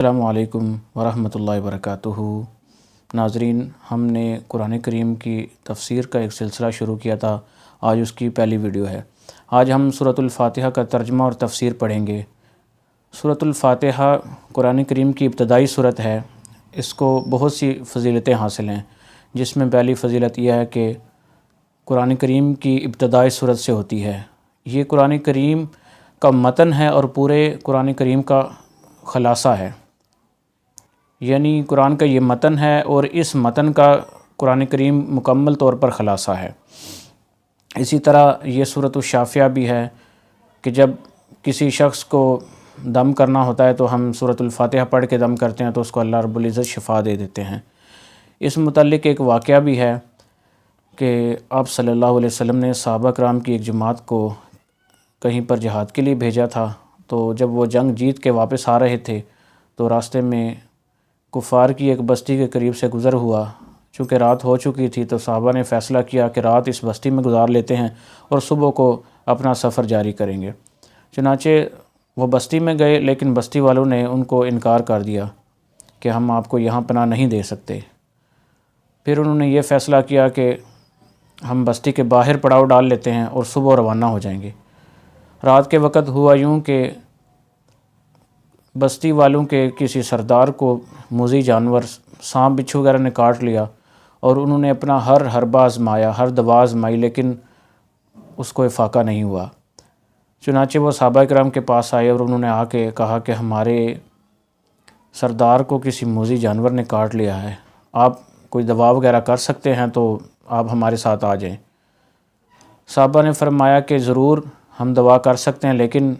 السلام علیکم ورحمۃ اللہ وبرکاتہ۔ ناظرین، ہم نے قرآن کریم کی تفسیر کا ایک سلسلہ شروع کیا تھا، آج اس کی پہلی ویڈیو ہے۔ آج ہم سورۃ الفاتحہ کا ترجمہ اور تفسیر پڑھیں گے۔ سورۃ الفاتحہ قرآن کریم کی ابتدائی سورت ہے۔ اس کو بہت سی فضیلتیں حاصل ہیں، جس میں پہلی فضیلت یہ ہے کہ قرآن کریم کی ابتدائی سورت سے ہوتی ہے۔ یہ قرآن کریم کا متن ہے اور پورے قرآن کریم کا خلاصہ ہے، یعنی قرآن کا یہ متن ہے اور اس متن کا قرآن کریم مکمل طور پر خلاصہ ہے۔ اسی طرح یہ سورۃ الشافیہ بھی ہے کہ جب کسی شخص کو دم کرنا ہوتا ہے تو ہم سورۃ الفاتحہ پڑھ کے دم کرتے ہیں تو اس کو اللہ رب العزت شفا دے دیتے ہیں۔ اس متعلق ایک واقعہ بھی ہے کہ آپ صلی اللہ علیہ وسلم نے صحابہ کرام کی ایک جماعت کو کہیں پر جہاد کے لیے بھیجا تھا، تو جب وہ جنگ جیت کے واپس آ رہے تھے تو راستے میں کفار کی ایک بستی کے قریب سے گزر ہوا۔ چونکہ رات ہو چکی تھی تو صحابہ نے فیصلہ کیا کہ رات اس بستی میں گزار لیتے ہیں اور صبح کو اپنا سفر جاری کریں گے۔ چنانچہ وہ بستی میں گئے، لیکن بستی والوں نے ان کو انکار کر دیا کہ ہم آپ کو یہاں پناہ نہیں دے سکتے۔ پھر انہوں نے یہ فیصلہ کیا کہ ہم بستی کے باہر پڑاؤ ڈال لیتے ہیں اور صبح روانہ ہو جائیں گے۔ رات کے وقت ہوا یوں کہ بستی والوں کے کسی سردار کو موذی جانور سانپ بچھو وغیرہ نے کاٹ لیا اور انہوں نے اپنا ہر حربہ آزمایا، ہر دوا آزمائی، لیکن اس کو افاقہ نہیں ہوا۔ چنانچہ وہ صحابہ کرام کے پاس آئے اور انہوں نے آ کے کہا کہ ہمارے سردار کو کسی موذی جانور نے کاٹ لیا ہے، آپ کوئی دوا وغیرہ کر سکتے ہیں تو آپ ہمارے ساتھ آ جائیں۔ صحابہ نے فرمایا کہ ضرور ہم دوا کر سکتے ہیں، لیکن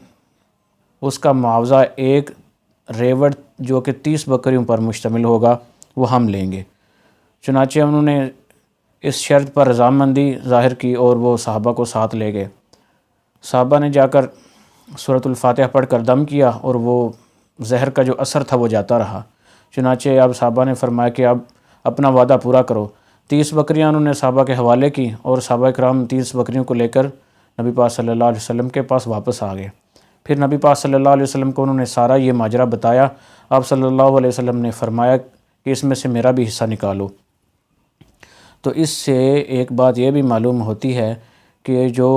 اس کا معاوضہ ایک ریوڑ جو کہ 30 بکریوں پر مشتمل ہوگا وہ ہم لیں گے۔ چنانچہ انہوں نے اس شرط پر رضامندی ظاہر کی اور وہ صحابہ کو ساتھ لے گئے۔ صحابہ نے جا کر سورۃ الفاتحہ پڑھ کر دم کیا اور وہ زہر کا جو اثر تھا وہ جاتا رہا۔ چنانچہ اب صحابہ نے فرمایا کہ اب اپنا وعدہ پورا کرو۔ 30 بکریاں انہوں نے صحابہ کے حوالے کی اور صحابہ کرام 30 بکریوں کو لے کر نبی پاک صلی اللہ علیہ وسلم کے پاس واپس آ گئے۔ پھر نبی پاک صلی اللہ علیہ وسلم کو انہوں نے سارا یہ ماجرا بتایا۔ آپ صلی اللہ علیہ وسلم نے فرمایا کہ اس میں سے میرا بھی حصہ نکالو۔ تو اس سے ایک بات یہ بھی معلوم ہوتی ہے کہ جو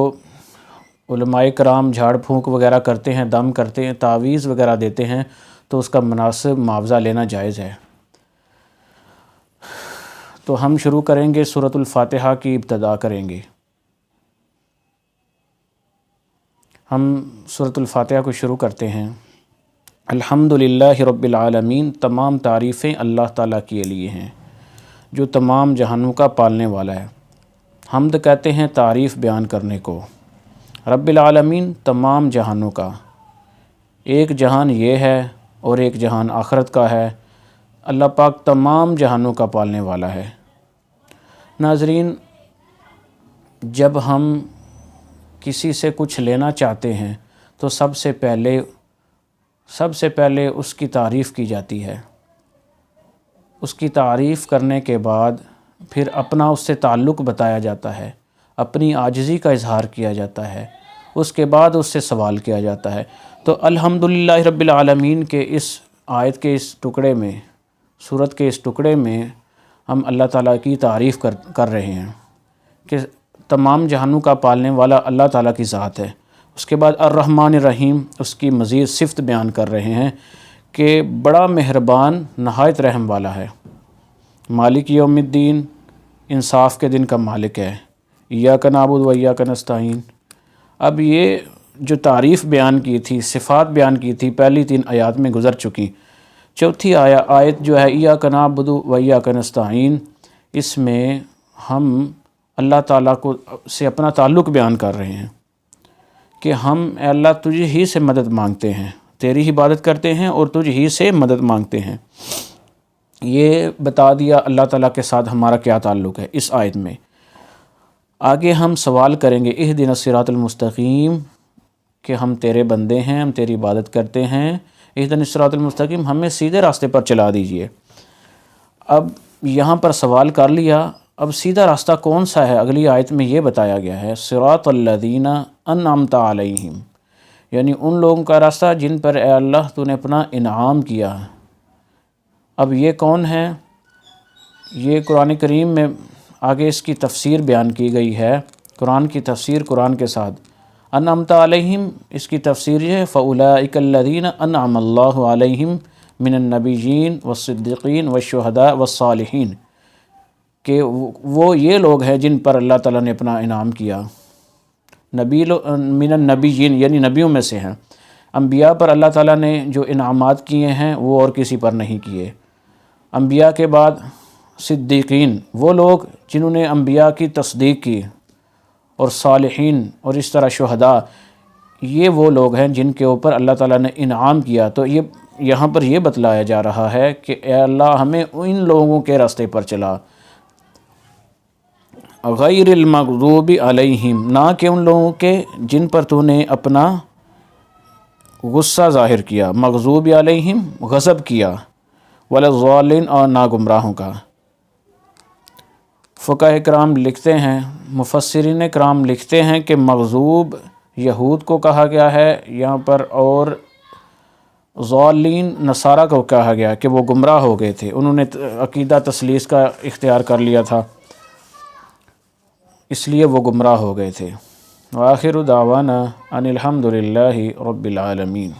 علماء کرام جھاڑ پھونک وغیرہ کرتے ہیں، دم کرتے ہیں، تعویذ وغیرہ دیتے ہیں، تو اس کا مناسب معاوضہ لینا جائز ہے۔ تو ہم شروع کریں گے، سورۃ الفاتحہ کی ابتدا کریں گے۔ ہم سورۃ الفاتحہ کو شروع کرتے ہیں۔ الحمدللہ رب العالمین، تمام تعریفیں اللہ تعالیٰ کے لیے ہیں جو تمام جہانوں کا پالنے والا ہے۔ حمد کہتے ہیں تعریف بیان کرنے کو۔ رب العالمین، تمام جہانوں کا، ایک جہان یہ ہے اور ایک جہان آخرت کا ہے۔ اللہ پاک تمام جہانوں کا پالنے والا ہے۔ ناظرین، جب ہم کسی سے کچھ لینا چاہتے ہیں تو سب سے پہلے اس کی تعریف کی جاتی ہے۔ اس کی تعریف کرنے کے بعد پھر اپنا اس سے تعلق بتایا جاتا ہے، اپنی عاجزی کا اظہار کیا جاتا ہے، اس کے بعد اس سے سوال کیا جاتا ہے۔ تو الحمدللہ رب العالمین کے اس آیت کے اس ٹکڑے میں، سورت کے اس ٹکڑے میں ہم اللہ تعالیٰ کی تعریف کر رہے ہیں کہ تمام جہانوں کا پالنے والا اللہ تعالیٰ کی ذات ہے۔ اس کے بعد الرحمن الرحیم، اس کی مزید صفت بیان کر رہے ہیں کہ بڑا مہربان، نہایت رحم والا ہے۔ مالک یوم الدین، انصاف کے دن کا مالک ہے۔ ایاک نعبد و ایاک نستعین۔ اب یہ جو تعریف بیان کی تھی، صفات بیان کی تھی، پہلی 3 آیات میں گزر چکی۔ چوتھی آیت جو ہے ایاک نعبد و ایاک نستعین، اس میں ہم اللہ تعالیٰ سے اپنا تعلق بیان کر رہے ہیں کہ ہم اے اللہ تجھ ہی سے مدد مانگتے ہیں، تیری عبادت کرتے ہیں اور تجھ ہی سے مدد مانگتے ہیں۔ یہ بتا دیا اللہ تعالیٰ کے ساتھ ہمارا کیا تعلق ہے اس آیت میں۔ آگے ہم سوال کریں گے اہدنا الصراط المستقیم، کہ ہم تیرے بندے ہیں، ہم تیری عبادت کرتے ہیں، اہدنا الصراط المستقیم، ہمیں سیدھے راستے پر چلا دیجئے۔ اب یہاں پر سوال کر لیا، اب سیدھا راستہ کون سا ہے؟ اگلی آیت میں یہ بتایا گیا ہے، صراط الذین انعمت علیہم، یعنی ان لوگوں کا راستہ جن پر اے اللہ تو نے اپنا انعام کیا، اب یہ کون ہیں؟ یہ قرآن کریم میں آگے اس کی تفسیر بیان کی گئی ہے، قرآن کی تفسیر قرآن کے ساتھ۔ انعمت علیہم، اس کی تفسیر یہ ہے فاولئک الذین انعم اللہ علیہم من النبیین والصدیقین والشہداء والصالحین، کہ وہ یہ لوگ ہیں جن پر اللہ تعالیٰ نے اپنا انعام کیا۔ من النبیین یعنی نبیوں میں سے ہیں۔ انبیاء پر اللہ تعالیٰ نے جو انعامات کیے ہیں وہ اور کسی پر نہیں کیے۔ انبیاء کے بعد صدیقین، وہ لوگ جنہوں نے انبیاء کی تصدیق کی، اور صالحین، اور اس طرح شہداء، یہ وہ لوگ ہیں جن کے اوپر اللہ تعالیٰ نے انعام کیا۔ تو یہ یہاں پر یہ بتلایا جا رہا ہے کہ اے اللہ ہمیں ان لوگوں کے راستے پر چلا، غیر المغضوب علیہم، نہ کہ ان لوگوں کے جن پر تو نے اپنا غصہ ظاہر کیا، مغضوب علیہم غضب کیا، ولا الضالین، اور نا گمراہوں کا۔ فقہ کرام لکھتے ہیں، مفسرین کرام لکھتے ہیں کہ مغضوب یہود کو کہا گیا ہے یہاں پر، اور ضالین نصارہ کو کہا گیا کہ وہ گمراہ ہو گئے تھے، انہوں نے عقیدہ تثلیث کا اختیار کر لیا تھا، اس لیے وہ گمراہ ہو گئے تھے۔ وآخر دعوانا ان الحمد للہ رب العالمین۔